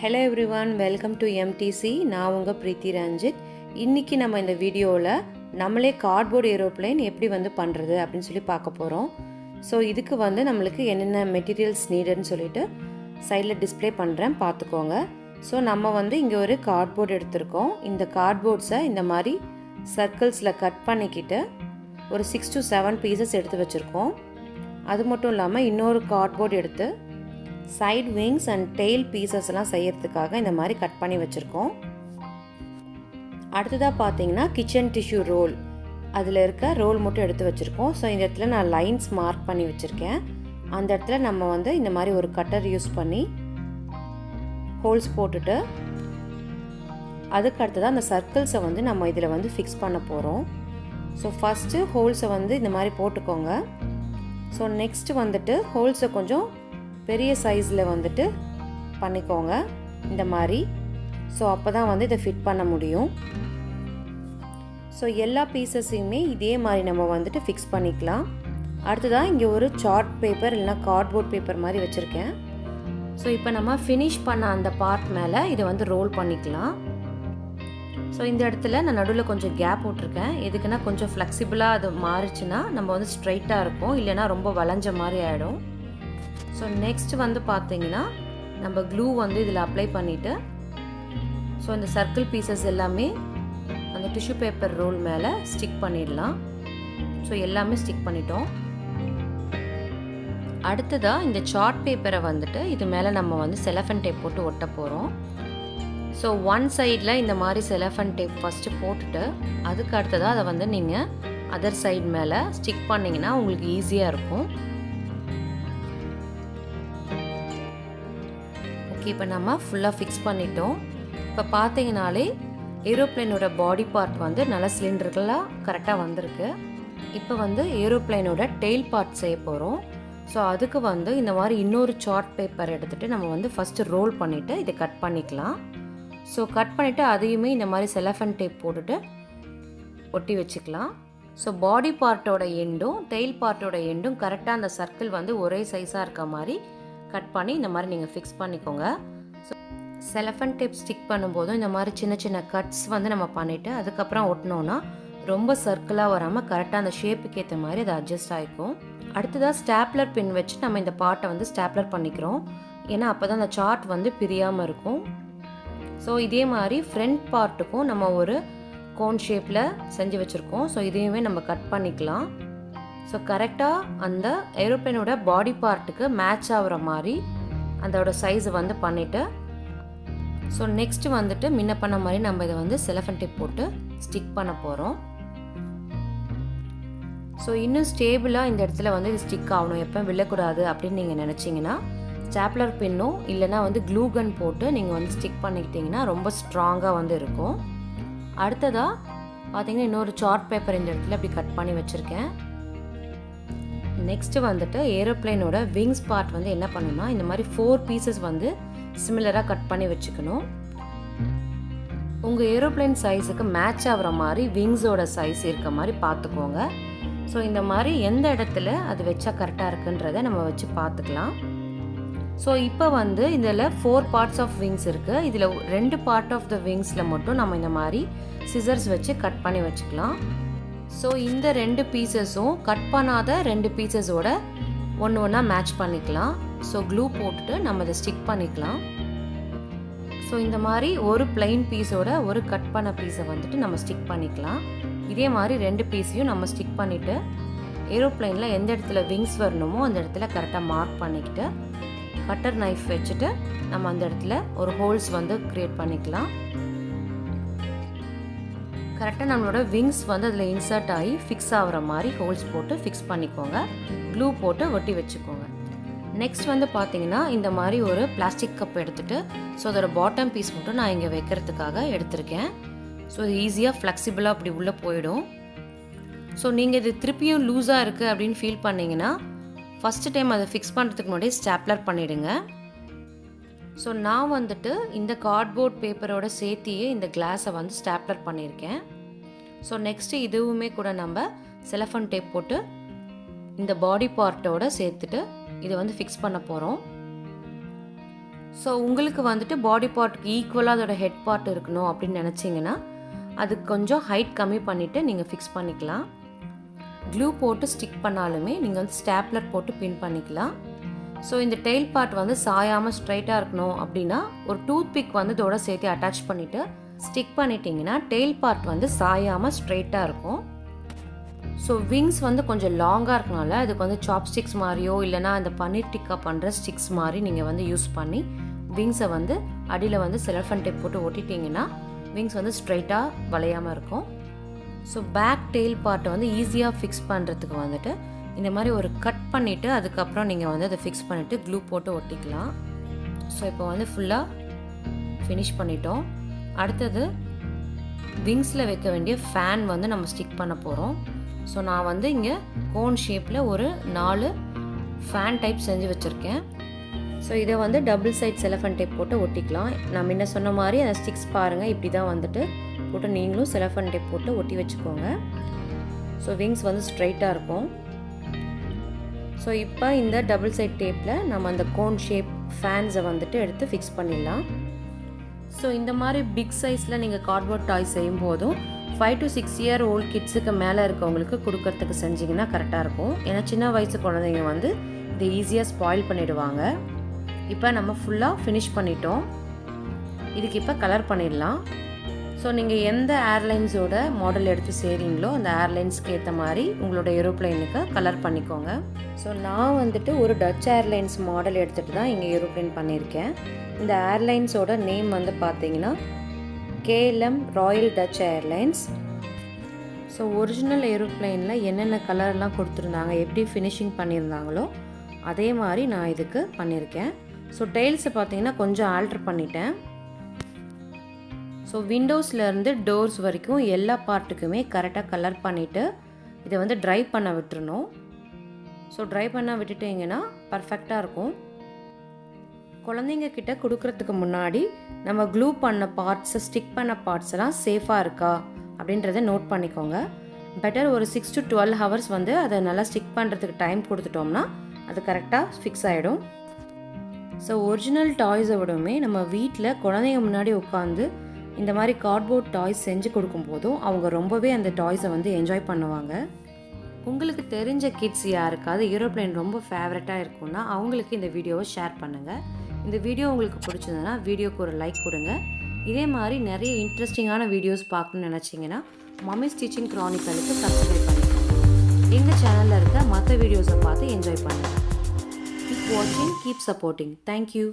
Hello everyone, welcome to MTC. நான் உங்க Preethi Ranjith. இன்னைக்கு நம்ம இந்த வீடியோல நம்மளே கார்ட்போர்ட் ஏரோப்ளேன் எப்படி பண்றது அப்படினு சொல்லி பார்க்க போறோம். சோ இதுக்கு நமக்கு என்னென்ன மெட்டீரியல்ஸ் நீடட்னு சொல்லிட்டு சைடுல டிஸ்ப்ளே பண்றேன் பாத்துக்கோங்க. சோ நம்ம இங்க ஒரு கார்ட்போர்ட் எடுத்துர்க்கோம். இந்த கார்ட்போர்ட்ஸை இந்த மாதிரி சர்க்கிள்ஸ்ல கட் பண்ணிக்கிட்டு ஒரு 6 to 7 பீசஸ் எடுத்து வச்சிருக்கோம். அது மட்டும் இல்லாம இன்னொரு கார்ட்போர்ட் எடுத்து side wings and tail pieces எல்லாம் செய்யறதுக்காக இந்த மாதிரி கட் பண்ணி வச்சிருக்கோம். அடுத்ததா பாத்தீங்கன்னா கிச்சன் டிஷ்யூ ரோல், அதுல இருக்க ரோல் மட்டும் எடுத்து வச்சிருக்கோம். ஸோ இந்த இடத்துல நான் லைன்ஸ் மார்க் பண்ணி வச்சிருக்கேன். அந்த இடத்துல நம்ம இந்த மாதிரி ஒரு கட்டர் யூஸ் பண்ணி ஹோல்ஸ் போட்டுட்டு அதுக்கு அடுத்ததான் அந்த சர்க்கிள்ஸை நம்ம இதில் ஃபிக்ஸ் பண்ண போகிறோம். ஸோ ஃபஸ்ட்டு ஹோல்ஸை இந்த மாதிரி போட்டுக்கோங்க. ஸோ நெக்ஸ்ட் ஹோல்ஸை கொஞ்சம் பெரிய சைஸில் பண்ணிக்கோங்க இந்த மாதிரி. ஸோ அப்போ தான் இதை ஃபிட் பண்ண முடியும். ஸோ எல்லா பீசஸையுமே இதே மாதிரி நம்ம ஃபிக்ஸ் பண்ணிக்கலாம். அடுத்ததாக இங்கே ஒரு சார்ட் பேப்பர் இல்லைனா கார்ட்போர்ட் பேப்பர் மாதிரி வச்சுருக்கேன். ஸோ இப்போ நம்ம ஃபினிஷ் பண்ண அந்த பார்ட் மேலே இதை ரோல் பண்ணிக்கலாம். ஸோ இந்த இடத்துல நான் நடுவில் கொஞ்சம் கேப் விட்ருக்கேன். எதுக்குன்னா கொஞ்சம் ஃப்ளெக்சிபிளாக அது மாறிச்சுன்னா நம்ம ஸ்ட்ரைட்டாக இருக்கும், இல்லைனா ரொம்ப வளைஞ்ச மாதிரி ஆகிடும். ஸோ நெக்ஸ்ட் பார்த்தீங்கன்னா நம்ம க்ளூ இதில் அப்ளை பண்ணிவிட்டு ஸோ இந்த சர்க்கிள் பீசஸ் எல்லாமே அந்த டிஷ்யூ பேப்பர் ரோல் மேலே ஸ்டிக் பண்ணிடலாம். ஸோ எல்லாமே ஸ்டிக் பண்ணிட்டோம். அடுத்ததாக இந்த சார்ட் பேப்பரை இது மேலே நம்ம செலஃபன் டேப் போட்டு ஒட்ட போகிறோம். ஸோ ஒன் சைடில் இந்த மாதிரி செலஃபன் டேப் ஃபஸ்ட்டு போட்டுட்டு அதுக்கு அடுத்ததாக அதை நீங்கள் அதர் சைடு மேலே ஸ்டிக் பண்ணிங்கன்னா உங்களுக்கு ஈஸியாக இருக்கும். ஓகே, இப்போ நம்ம ஃபுல்லாக ஃபிக்ஸ் பண்ணிட்டோம். இப்போ பார்த்தீங்கனாலே ஏரோப்ளேனோட பாடி பார்ட் நல்லா சிலிண்டர்களாக கரெக்டாக வந்திருக்கு. இப்போ ஏரோப்ளேனோட டெயில் பார்ட் செய்ய போகிறோம். ஸோ அதுக்கு இந்த மாதிரி இன்னொரு சார்ட் பேப்பர் எடுத்துகிட்டு நம்ம ஃபஸ்ட்டு ரோல் பண்ணிவிட்டு இதை கட் பண்ணிக்கலாம். ஸோ கட் பண்ணிவிட்டு அதையுமே இந்த மாதிரி செலஃபன் டேப் போட்டுட்டு ஒட்டி வச்சுக்கலாம். ஸோ பாடி பார்ட்டோட எண்டும் டெயில் பார்ட்டோட எண்டும் கரெக்டாக அந்த சர்க்கிள் ஒரே சைஸாக இருக்க மாதிரி கட் பண்ணி இந்த மாதிரி நீங்கள் ஃபிக்ஸ் பண்ணிக்கோங்க. ஸோ செலஃபன் டேப் ஸ்டிக் பண்ணும்போதும் இந்த மாதிரி சின்ன சின்ன கட்ஸ் நம்ம பண்ணிவிட்டு அதுக்கப்புறம் ஒட்டினோன்னா ரொம்ப சர்க்கிளாக வராமல் கரெக்டாக அந்த ஷேப்புக்கு ஏற்ற மாதிரி அது அட்ஜஸ்ட் ஆகிக்கும். அடுத்ததாக ஸ்டாப்லர் பின் வச்சு நம்ம இந்த பார்ட்டை ஸ்டாப்லர் பண்ணிக்கிறோம். ஏன்னா அப்போ தான் அந்த சார்ட் பிரியாமல் இருக்கும். ஸோ இதே மாதிரி ஃப்ரண்ட் பார்ட்டுக்கும் நம்ம ஒரு கோன் ஷேப்பில் செஞ்சு வச்சுருக்கோம். ஸோ இதையுமே நம்ம கட் பண்ணிக்கலாம். ஸோ கரெக்டாக அந்த ஏரோப்ளேனோட பாடி பார்ட்டுக்கு மேட்ச் ஆகிற மாதிரி அதோட சைஸை பண்ணிவிட்டு ஸோ நெக்ஸ்ட்டு முன்ன பண்ண மாதிரி நம்ம இதை செலஃபன் டேப் போட்டு ஸ்டிக் பண்ண போகிறோம். ஸோ இன்னும் ஸ்டேபிளாக இந்த இடத்துல இது ஸ்டிக் ஆகணும், எப்போ விழக்கூடாது அப்படின்னு நீங்கள் நினச்சிங்கன்னா ஸ்டாப்லர் பின்னும் இல்லைனா க்ளூ கன் போட்டு நீங்கள் ஸ்டிக் பண்ணிக்கிட்டிங்கன்னா ரொம்ப ஸ்ட்ராங்காக இருக்கும். அடுத்ததாக பார்த்தீங்கன்னா இன்னொரு சார்ட் பேப்பர் இந்த இடத்துல அப்படி கட் பண்ணி வச்சுருக்கேன். நெக்ஸ்ட்டு ஏரோப்ளேனோட விங்ஸ் பார்ட் என்ன பண்ணணும்னா இந்த மாதிரி 4 பீசஸ் சிமிலராக கட் பண்ணி வச்சுக்கணும். உங்கள் ஏரோப்ளேன் சைஸுக்கு மேட்ச் ஆகிற மாதிரி விங்ஸோட சைஸ் இருக்க மாதிரி பார்த்துக்கோங்க. ஸோ இந்த மாதிரி எந்த இடத்துல அது வச்சா கரெக்டாக இருக்குன்றதை நம்ம வச்சு பார்த்துக்கலாம். ஸோ இப்போ இதில் 4 பார்ட்ஸ் ஆஃப் விங்ஸ் இருக்குது. இதில் 2 பார்ட் ஆஃப் த விங்ஸில் மட்டும் நம்ம இந்த மாதிரி சிசர்ஸ் வச்சு கட் பண்ணி வச்சுக்கலாம். ஸோ இந்த 2 பீசஸும் கட் பண்ணாத 2 பீசஸோட ஒன்று ஒன்றா மேட்ச் பண்ணிக்கலாம். ஸோ க்ளூ போட்டுட்டு நம்ம இதை ஸ்டிக் பண்ணிக்கலாம். ஸோ இந்த மாதிரி ஒரு பிளைன் பீஸோட ஒரு கட் பண்ண பீஸை நம்ம ஸ்டிக் பண்ணிக்கலாம். இதே மாதிரி 2 பீஸையும் நம்ம ஸ்டிக் பண்ணிவிட்டு ஏரோப்ளேனில் எந்த இடத்துல விங்ஸ் வரணுமோ அந்த இடத்துல கரெக்டாக மார்க் பண்ணிக்கிட்டு கட்டர் நைஃப் வச்சுட்டு நம்ம அந்த இடத்துல ஒரு ஹோல்ஸ் க்ரியேட் பண்ணிக்கலாம். கரெக்டாக நம்மளோட விங்ஸ் அதில் இன்சர்ட் ஆகி ஃபிக்ஸ் ஆகிற மாதிரி ஹோல்ஸ் போட்டு ஃபிக்ஸ் பண்ணிக்கோங்க. க்ளூ போட்டு ஒட்டி வச்சுக்கோங்க. நெக்ஸ்ட் பார்த்தீங்கன்னா இந்த மாதிரி ஒரு பிளாஸ்டிக் கப் எடுத்துகிட்டு ஸோ அதோட பாட்டம் பீஸ் மட்டும் நான் இங்கே வைக்கிறதுக்காக எடுத்திருக்கேன். ஸோ இது ஈஸியாக ஃப்ளெக்சிபிளாக அப்படி உள்ளே போயிடும். ஸோ நீங்கள் இது திருப்பியும் லூஸாக இருக்குது அப்படின்னு ஃபீல் பண்ணிங்கன்னா ஃபஸ்ட்டு டைம் அதை ஃபிக்ஸ் பண்ணுறதுக்கு முன்னாடி ஸ்டாப்லர் பண்ணிவிடுங்க. ஸோ நான் இந்த கார்ட்போர்ட் பேப்பரோட சேர்த்தியே இந்த கிளாஸை ஸ்டாப்லர் பண்ணியிருக்கேன். ஸோ நெக்ஸ்ட்டு இதுவுமே கூட நம்ம செலஃபன் டேப் போட்டு இந்த பாடி பார்ட்டோட சேர்த்துட்டு இதை ஃபிக்ஸ் பண்ண போகிறோம். ஸோ இந்த மாதிரி ஒரு பிளாஸ்டிக் கப் எடுத்துகிட்டு ஸோ அதோட பாட்டம் பீஸ் மட்டும் நான் இங்கே வைக்கிறதுக்காக எடுத்திருக்கேன். ஸோ ஈஸியாக ஃப்ளெக்சிபிளாக அப்படி உள்ளே போயிடும். ஸோ நீங்கள் இது திருப்பியும் லூஸாக இருக்குது அப்படின்னு ஃபீல் பண்ணிங்கன்னா ஃபஸ்ட்டு டைம் அதை ஃபிக்ஸ் பண்ணுறதுக்கு முன்னாடி ஸ்டாப்லர் பண்ணிவிடுங்க. ஸோ நான் இந்த கார்ட்போர்ட் பேப்பரோட சேர்த்தியே இந்த கிளாஸை ஸ்டாப்லர் பண்ணியிருக்கேன். ஸோ நெக்ஸ்ட்டு இதுவுமே கூட நம்ம செலஃபன் டேப் போட்டு இந்த பாடி பார்ட்டோட சேர்த்துட்டு இதை ஃபிக்ஸ் பண்ண போகிறோம். ஸோ உங்களுக்கு வந்துட்டு பாடி பார்ட்டுக்கு ஈக்குவலாக அதோட ஹெட் பார்ட் இருக்கணும் அப்படின்னு நினச்சிங்கன்னா அதுக்கு கொஞ்சம் ஹைட் கம்மி பண்ணிவிட்டு நீங்கள் ஃபிக்ஸ் பண்ணிக்கலாம். க்ளூ போட்டு ஸ்டிக் பண்ணாலுமே நீங்கள் வந்து ஸ்டாப்லர் போட்டு பின் பண்ணிக்கலாம். ஸோ இந்த டெயில் பார்ட் வந்து சாயாமல் ஸ்ட்ரைட்டாக இருக்கணும் அப்படின்னா ஒரு டூத் பிக் வந்து இதோட சேர்த்து அட்டாச் பண்ணிவிட்டு ஸ்டிக் பண்ணிட்டீங்கன்னா டெயில் பார்ட் வந்து சாயாமல் ஸ்ட்ரைட்டாக இருக்கும். ஸோ விங்ஸ் வந்து கொஞ்சம் லாங்காக இருக்கனால அதுக்கு வந்து சாப்ஸ்டிக்ஸ் மாதிரியோ இல்லைனா அந்த பன்னீர் டிக்கா பண்ணுற ஸ்டிக்ஸ் மாதிரி நீங்கள் வந்து யூஸ் பண்ணி விங்ஸை வந்து அடியில் வந்து செலஃபன் டேப் போட்டு ஒட்டிட்டிங்கன்னா விங்ஸ் வந்து ஸ்ட்ரைட்டாக வளையாமல் இருக்கும். ஸோ பேக் டெயில் பார்ட்டை வந்து ஈஸியாக ஃபிக்ஸ் பண்ணுறதுக்கு வந்துட்டு இந்த மாதிரி ஒரு கட் பண்ணிவிட்டு அதுக்கப்புறம் நீங்கள் வந்து அதை ஃபிக்ஸ் பண்ணிவிட்டு க்ளூ போட்டு ஒட்டிக்கலாம். ஸோ இப்போ வந்து ஃபுல்லாக ஃபினிஷ் பண்ணிட்டோம். அடுத்தது விங்ஸில் வைக்க வேண்டிய ஃபேன் வந்து நம்ம ஸ்டிக் பண்ண போகிறோம். ஸோ நான் வந்து இங்கே கோன் ஷேப்பில் ஒரு 4 ஃபேன் டைப் செஞ்சு வச்சுருக்கேன். ஸோ இதை வந்து டபுள் சைட் செலஃபன் டேப் போட்டு ஒட்டிக்கலாம். நான் முன்ன சொன்ன மாதிரி அந்த ஸ்டிக்ஸ் பாருங்கள் இப்படி தான் வந்துட்டு போட்டு நீங்களும் செலஃபன் டேப் போட்டு ஒட்டி வச்சுக்கோங்க. ஸோ விங்ஸ் வந்து ஸ்ட்ரைட்டாக இருக்கும். ஸோ இப்போ இந்த டபுள் சைட் டேப்பில் நம்ம அந்த கோன் ஷேப் ஃபேன்ஸை வந்துட்டு எடுத்து ஃபிக்ஸ் பண்ணிடலாம். ஸோ இந்த மாதிரி பிக் சைஸில் நீங்கள் கார்ட்போர்ட் டாய் செய்யும் போதும் 5 to 6 year old கிட்ஸுக்கு மேலே இருக்கவங்களுக்கு கொடுக்கறதுக்கு செஞ்சிங்கன்னா கரெக்டாக இருக்கும். ஏன்னா சின்ன வயசு குழந்தைங்க வந்து இதை ஈஸியாக ஸ்பாயில் பண்ணிவிடுவாங்க. இப்போ நம்ம ஃபுல்லாக ஃபினிஷ் பண்ணிட்டோம். இதுக்கு இப்போ கலர் பண்ணிடலாம். ஸோ நீங்கள் எந்த ஏர்லைன்ஸோட மாடல் எடுத்து செய்கிறீங்களோ அந்த ஏர்லைன்ஸ்க்கு ஏற்ற மாதிரி உங்களோட ஏரோப்ளைனுக்கு கலர் பண்ணிக்கோங்க. ஸோ நான் வந்துட்டு ஒரு டச் ஏர்லைன்ஸ் மாடல் எடுத்துகிட்டு தான் இங்கே ஏரோப்ளைன் பண்ணியிருக்கேன். இந்த ஏர்லைன்ஸோட நேம் வந்து பார்த்தீங்கன்னா KLM Royal Dutch Airlines. So original ஏரோப்ளைனில் என்னென்ன கலர்லாம் கொடுத்துருந்தாங்க எப்படி ஃபினிஷிங் பண்ணியிருந்தாங்களோ அதே மாதிரி நான் இதுக்கு பண்ணியிருக்கேன். ஸோ டெயில்ஸை பார்த்தீங்கன்னா கொஞ்சம் ஆல்ட்ரு பண்ணிட்டேன். ஸோ விண்டோஸ்லேருந்து டோர்ஸ் வரைக்கும் எல்லா பார்ட்டுக்குமே கரெக்டாக கலர் பண்ணிவிட்டு இதை வந்து ட்ரை பண்ண விட்டுறணும். ஸோ ட்ரை பண்ண விட்டுட்டிங்கன்னா பர்ஃபெக்டாக இருக்கும். குழந்தைங்க கிட்ட கொடுக்கறதுக்கு முன்னாடி நம்ம க்ளூ பண்ண பார்ட்ஸை ஸ்டிக் பண்ண பார்ட்ஸ் எல்லாம் சேஃபாக இருக்கா அப்படின்றத நோட் பண்ணிக்கோங்க. பெட்டர் ஒரு 6 to 12 hours வந்து அதை நல்லா ஸ்டிக் பண்ணுறதுக்கு டைம் கொடுத்துட்டோம்னா அது கரெக்டாக ஃபிக்ஸ் ஆகிடும். ஸோ ஒரிஜினல் டாய்ஸை விடவுமே நம்ம வீட்டில் குழந்தைங்க முன்னாடி உட்காந்து இந்த மாதிரி கார்ட்போர்ட் டாய்ஸ் செஞ்சு கொடுக்கும்போதும் அவங்க ரொம்பவே அந்த டாய்ஸை வந்து என்ஜாய் பண்ணுவாங்க. உங்களுக்கு தெரிஞ்ச கிட்ஸ் யாருக்காவது ஏரோப்ளைன் ரொம்ப ஃபேவரட்டாக இருக்கும்னா அவங்களுக்கு இந்த வீடியோவை ஷேர் பண்ணுங்கள். இந்த வீடியோ உங்களுக்கு பிடிச்சதுன்னா வீடியோக்கு ஒரு லைக் கொடுங்க. இதே மாதிரி நிறைய இன்ட்ரெஸ்டிங்கான வீடியோஸ் பார்க்கணுன்னு நினச்சிங்கன்னா மம்மிஸ் டீச்சிங் க்ரானிக்கலுக்கு சப்ஸ்கிரைப் பண்ணிக்கோங்க. எங்கள் சேனலில் இருக்க மற்ற வீடியோஸை பார்த்து என்ஜாய் பண்ணுங்கள். கீப் வாட்சிங், கீப் சப்போர்ட்டிங். தேங்க்யூ.